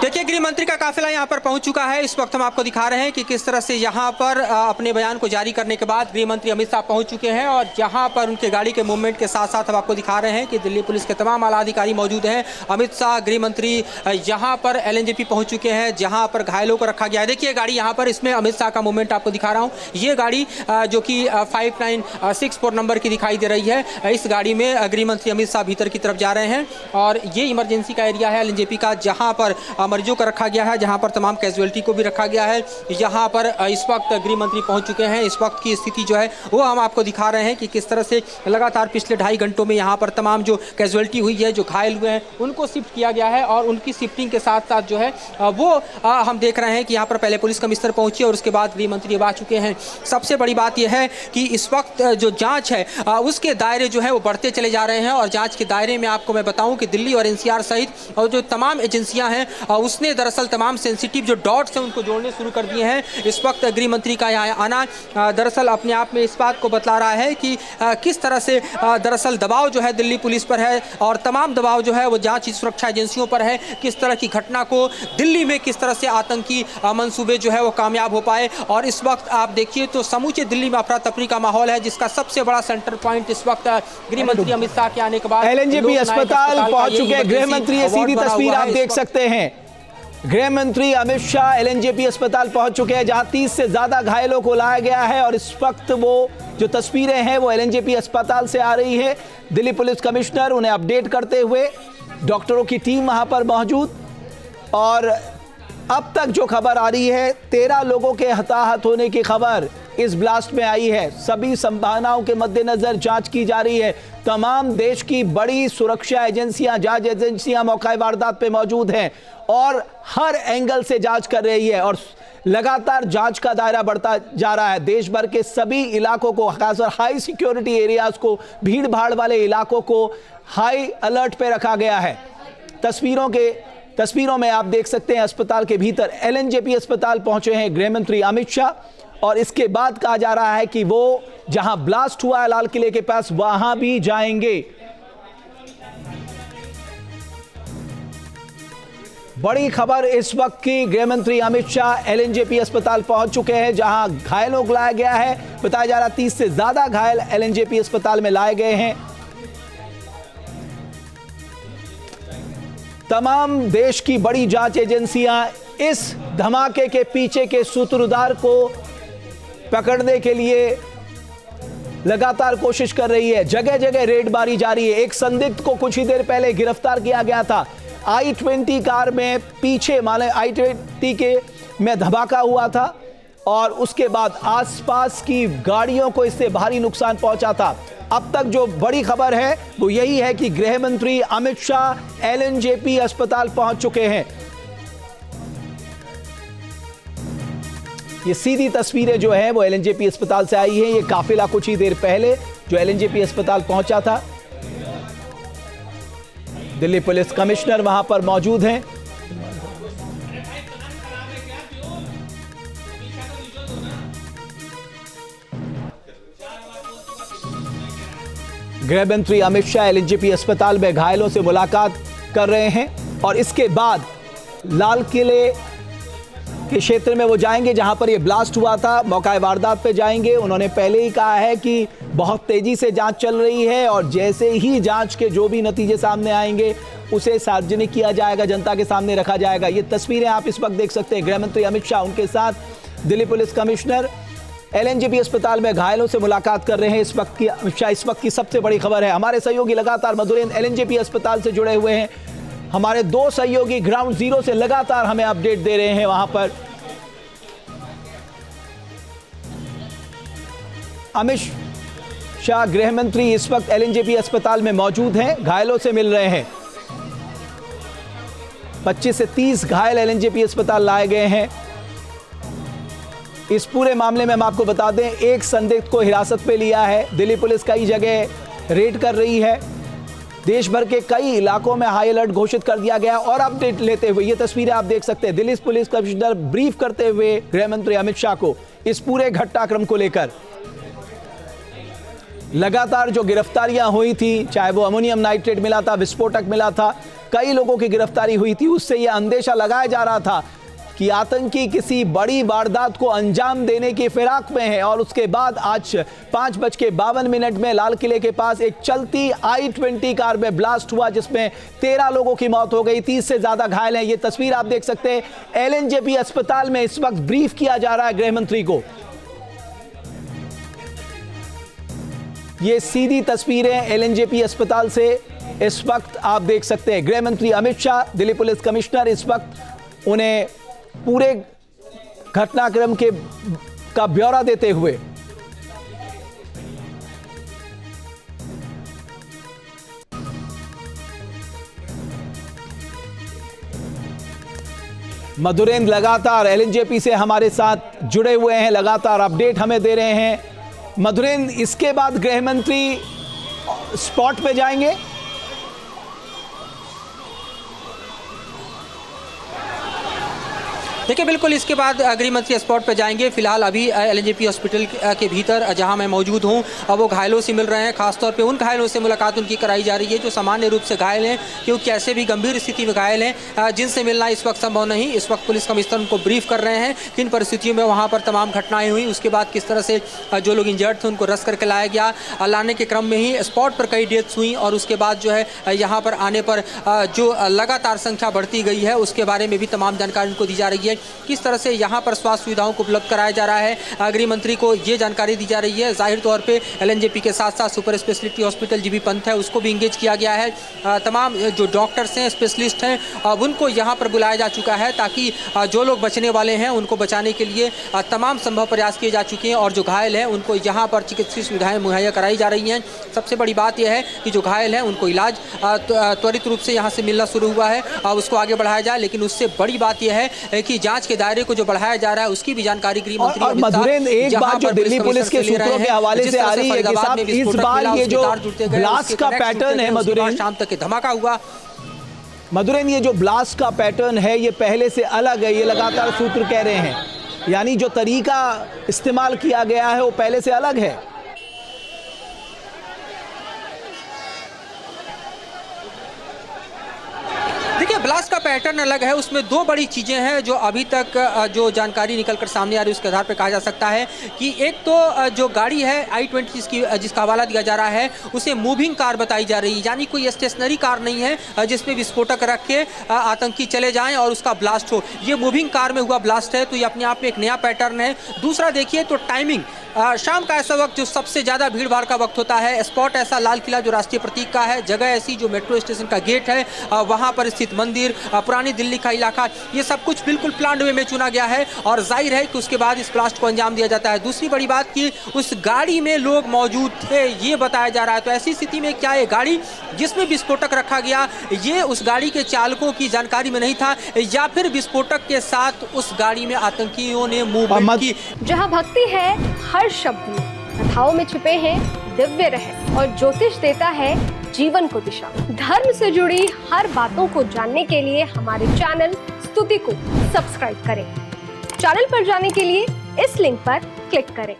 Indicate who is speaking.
Speaker 1: देखिए, गृह मंत्री का काफिला यहाँ पर पहुंच चुका है। इस वक्त हम आपको दिखा रहे हैं कि किस तरह से यहाँ पर अपने बयान को जारी करने के बाद गृह मंत्री अमित शाह पहुंच चुके हैं और यहाँ पर उनके गाड़ी के मूवमेंट के साथ साथ हम आपको दिखा रहे हैं कि दिल्ली पुलिस के तमाम आला अधिकारी मौजूद हैं। अमित शाह गृह मंत्री यहाँ पर LNJP पहुँच चुके हैं जहाँ पर घायलों को रखा गया है। देखिए गाड़ी यहाँ पर, इसमें अमित शाह का मूवमेंट आपको दिखा रहा हूँ। ये गाड़ी जो कि 5964 नंबर की दिखाई दे रही है, इस गाड़ी में गृह मंत्री अमित शाह भीतर की तरफ जा रहे हैं और ये इमरजेंसी का एरिया है LNJP का, जहाँ पर मरीजों को रखा गया है, जहां पर तमाम कैजुअलिटी को भी रखा गया है। यहां पर इस वक्त गृह मंत्री पहुंच चुके हैं। इस वक्त की स्थिति जो है वो हम आपको दिखा रहे हैं कि किस तरह से लगातार पिछले 2.5 घंटों में यहां पर तमाम जो कैजुअलिटी हुई है, जो घायल हुए हैं, उनको शिफ्ट किया गया है और उनकी शिफ्टिंग के साथ साथ जो है वो हम देख रहे हैं कि यहाँ पर पहले पुलिस कमिश्नर पहुंची और उसके बाद गृह मंत्री अब आ चुके हैं। सबसे बड़ी बात यह है कि इस वक्त जो जाँच है उसके दायरे जो है वो बढ़ते चले जा रहे हैं और जाँच के दायरे में आपको मैं बताऊँ कि दिल्ली और NCR सहित और जो तमाम एजेंसियाँ हैं उसने दरअसल तमाम सेंसिटिव जो डॉट्स हैं उनको जोड़ने शुरू कर दिए हैं। इस वक्त गृह मंत्री का यहाँ आना दरअसल अपने आप में इस बात को बतला रहा है कि किस तरह से दरअसल दबाव जो है दिल्ली पुलिस पर है और तमाम दबाव जो है वो जांच सुरक्षा एजेंसियों पर है। किस तरह की घटना को दिल्ली में किस तरह से आतंकी मंसूबे जो है वो कामयाब हो पाए और इस वक्त आप देखिए तो समूचे दिल्ली में अफरा तफरी का माहौल है, जिसका सबसे बड़ा सेंटर पॉइंट इस वक्त गृह मंत्री अमित शाह के आने के बाद
Speaker 2: LNJP अस्पताल पहुंच चुके हैं। गृह मंत्री, ये सीधी तस्वीर आप देख सकते हैं। गृह मंत्री अमित शाह LNJP अस्पताल पहुंच चुके हैं जहां 30 से ज्यादा घायलों को लाया गया है और इस वक्त वो जो तस्वीरें हैं वो LNJP अस्पताल से आ रही है। दिल्ली पुलिस कमिश्नर उन्हें अपडेट करते हुए, डॉक्टरों की टीम वहां पर मौजूद और अब तक जो खबर आ रही है 13 लोगों के हताहत होने की खबर इस ब्लास्ट में आई है। सभी संभावनाओं के मद्देनजर जांच की जा रही है। तमाम देश की बड़ी सुरक्षा एजेंसियां, जांच एजेंसियां मौका वारदात पे मौजूद हैं और हर एंगल से जांच कर रही है और लगातार जांच का दायरा बढ़ता जा रहा है। देश भर के सभी इलाकों को, खासकर हाई सिक्योरिटी एरियाज को, भीड़ भाड़ वाले इलाकों को हाई अलर्ट पे रखा गया है। तस्वीरों में आप देख सकते हैं अस्पताल के भीतर LNJP अस्पताल पहुंचे हैं गृह मंत्री अमित शाह और इसके बाद कहा जा रहा है कि वो जहां ब्लास्ट हुआ है लाल किले के पास वहां भी जाएंगे। बड़ी खबर इस वक्त की, गृह मंत्री अमित शाह LNJP अस्पताल पहुंच चुके हैं जहां घायलों को लाया गया है। बताया जा रहा 30 से ज्यादा घायल LNJP अस्पताल में लाए गए हैं। तमाम देश की बड़ी जांच एजेंसियां इस धमाके के पीछे के सूत्रधार को पकड़ने के लिए लगातार कोशिश कर रही है। जगह जगह रेड मारी जा रही है। एक संदिग्ध को कुछ ही देर पहले गिरफ्तार किया गया था। I-20 कार में पीछे माने I-20 के में धमाका हुआ था और उसके बाद आसपास की गाड़ियों को इससे भारी नुकसान पहुंचा था। अब तक जो बड़ी खबर है वो यही है कि गृह मंत्री अमित शाह LNJP अस्पताल पहुंच चुके हैं। ये सीधी तस्वीरें जो है वो LNJP अस्पताल से आई हैं। ये काफिला कुछ ही देर पहले जो LNJP अस्पताल पहुंचा था। दिल्ली पुलिस कमिश्नर वहां पर मौजूद हैं। गृह मंत्री अमित शाह LNJP अस्पताल में घायलों से मुलाकात कर रहे हैं और इसके बाद लाल किले के क्षेत्र में वो जाएंगे जहां पर ये ब्लास्ट हुआ था। मौका वारदात पे जाएंगे। उन्होंने पहले ही कहा है कि बहुत तेजी से जांच चल रही है और जैसे ही जांच के जो भी नतीजे सामने आएंगे उसे सार्वजनिक किया जाएगा, जनता के सामने रखा जाएगा। ये तस्वीरें आप इस वक्त देख सकते हैं। गृह मंत्री अमित शाह, उनके साथ दिल्ली पुलिस कमिश्नर LNJP अस्पताल में घायलों से मुलाकात कर रहे हैं। इस वक्त की सबसे बड़ी खबर है। हमारे सहयोगी लगातार मधुरेंद्र LNJP अस्पताल से जुड़े हुए हैं। हमारे 2 सहयोगी ग्राउंड जीरो से लगातार हमें अपडेट दे रहे हैं। वहां पर अमित शाह गृह मंत्री इस वक्त LNJP अस्पताल में मौजूद हैं, घायलों से मिल रहे हैं। 25 से 30 घायल LNJP अस्पताल लाए गए हैं। इस पूरे मामले में हम आपको बता दें, एक संदिग्ध को हिरासत पे लिया है। दिल्ली पुलिस कई जगह रेड कर रही है। देश भर के कई इलाकों में हाई अलर्ट घोषित कर दिया गया और अपडेट लेते हुए ये तस्वीरें आप देख सकते हैं। दिल्ली पुलिस कमिश्नर ब्रीफ करते हुए गृह मंत्री अमित शाह को इस पूरे घटनाक्रम को लेकर। लगातार जो गिरफ्तारियां हुई थी, चाहे वो अमोनियम नाइट्रेट मिला था, विस्फोटक मिला था, कई लोगों की गिरफ्तारी हुई थी, उससे यह अंदेशा लगाया जा रहा था कि आतंकी किसी बड़ी वारदात को अंजाम देने की फिराक में है। और उसके बाद आज 5:52 में लाल किले के पास एक चलती i-20 कार में ब्लास्ट हुआ, जिसमें 13 लोगों की मौत हो गई, 30 से ज्यादा घायल हैं। ये तस्वीर आप देख सकते हैं, एलएनजेपी अस्पताल में इस वक्त ब्रीफ किया जा रहा है गृह मंत्री को। ये सीधी तस्वीरें एलएनजेपी अस्पताल से इस वक्त आप देख सकते हैं। गृह मंत्री अमित शाह, दिल्ली पुलिस कमिश्नर इस वक्त उन्हें पूरे घटनाक्रम का ब्यौरा देते हुए मधुरेंद्र लगातार एलएनजेपी से हमारे साथ जुड़े हुए हैं, लगातार अपडेट हमें दे रहे हैं। मधुरेंद्र, इसके बाद गृह मंत्री स्पॉट पे जाएंगे?
Speaker 1: देखिए, बिल्कुल इसके बाद गृह मंत्री स्पॉट पर जाएंगे। फिलहाल अभी एलएनजेपी हॉस्पिटल के भीतर जहां मैं मौजूद हूं, वो घायलों से मिल रहे हैं। खासतौर पे उन घायलों से मुलाकात उनकी कराई जा रही है जो सामान्य रूप से घायल हैं, क्योंकि कैसे भी गंभीर स्थिति में घायल हैं, जिनसे मिलना इस वक्त संभव नहीं। इस वक्त पुलिस कमिश्नर उनको ब्रीफ कर रहे हैं किन परिस्थितियों में वहाँ पर तमाम घटनाएँ हुई, उसके बाद किस तरह से जो लोग इंजर्ड थे उनको रस करके लाया गया। लाने के क्रम में ही स्पॉट पर कई डेथ्स हुई और उसके बाद जो है यहाँ पर आने पर जो लगातार संख्या बढ़ती गई है, उसके बारे में भी तमाम जानकारी उनको दी जा रही है। किस तरह से यहाँ पर स्वास्थ्य सुविधाओं को उपलब्ध कराया जा रहा है, गृह मंत्री को ये जानकारी दी जा रही है। जाहिर तौर पे एलएनजेपी के साथ साथ super speciality hospital GB Pant है, उसको भी इंगेज किया गया है। तमाम जो डॉक्टर्स हैं, स्पेशलिस्ट हैं, उनको यहाँ पर बुलाया जा चुका है, ताकि जो लोग बचने वाले हैं उनको बचाने के लिए तमाम संभव प्रयास किए जा चुके हैं और जो घायल हैं उनको यहाँ पर चिकित्सीय सुविधाएं मुहैया कराई जा रही हैं। सबसे बड़ी बात यह है कि जो घायल हैं उनको इलाज त्वरित रूप से यहाँ से मिलना शुरू हुआ है, उसको आगे बढ़ाया जाए। लेकिन उससे बड़ी बात यह है कि जाँच के दायरे को जो बढ़ाया जा रहा है उसकी भी जानकारी गृह मंत्री
Speaker 2: और मधुरेंद्र, एक बात जो दिल्ली पुलिस के सूत्रों के हवाले से आ रही है कि साहब इस बार ये जो ब्लास्ट का पैटर्न है मधुरेंद्र,
Speaker 1: शाम तक धमाका हुआ।
Speaker 2: मधुरेंद्र, ये जो ब्लास्ट का पैटर्न है ये पहले से अलग है, ये लगातार सूत्र कह रहे हैं, यानी जो तरीका इस्तेमाल किया गया है वो पहले से अलग है।
Speaker 1: देखिए, ब्लास्ट का पैटर्न अलग है, उसमें दो बड़ी चीज़ें हैं जो अभी तक जो जानकारी निकलकर सामने आ रही है उसके आधार पर कहा जा सकता है कि एक तो जो गाड़ी है i-20 जिसका हवाला दिया जा रहा है उसे मूविंग कार बताई जा रही है, यानी कोई स्टेशनरी कार नहीं है जिसमें विस्फोटक रख के आतंकी चले जाएं और उसका ब्लास्ट हो। ये मूविंग कार में हुआ ब्लास्ट है, तो ये अपने आप में एक नया पैटर्न है। दूसरा देखिए तो टाइमिंग, शाम का ऐसा वक्त जो सबसे ज़्यादा भीड़ भाड़ का वक्त होता है, स्पॉट ऐसा लाल किला जो राष्ट्रीय प्रतीक का है, जगह ऐसी जो मेट्रो स्टेशन का गेट है, वहाँ पर स्थित मंदिर, पुरानी दिल्ली का इलाका, ये सब कुछ बिल्कुल प्लान्ड वे में चुना गया है और जाहिर है कि उसके बाद इस ब्लास्ट को अंजाम दिया जाता है। दूसरी बड़ी बात कि उस गाड़ी में लोग मौजूद थे ये बताया जा रहा है, तो ऐसी स्थिति में क्या ये गाड़ी जिसमें विस्फोटक रखा गया ये उस गाड़ी के चालकों की जानकारी में नहीं था, या फिर विस्फोटक के साथ उस गाड़ी में आतंकियों ने मूवमेंट की।
Speaker 3: जहाँ भक्ति है हर शब्द में, कथाओं में छिपे हैं दिव्य रहस्य और ज्योतिष देता है जीवन को दिशा। धर्म से जुड़ी हर बातों को जानने के लिए हमारे चैनल स्तुति को सब्सक्राइब करें। चैनल पर जाने के लिए इस लिंक पर क्लिक करें।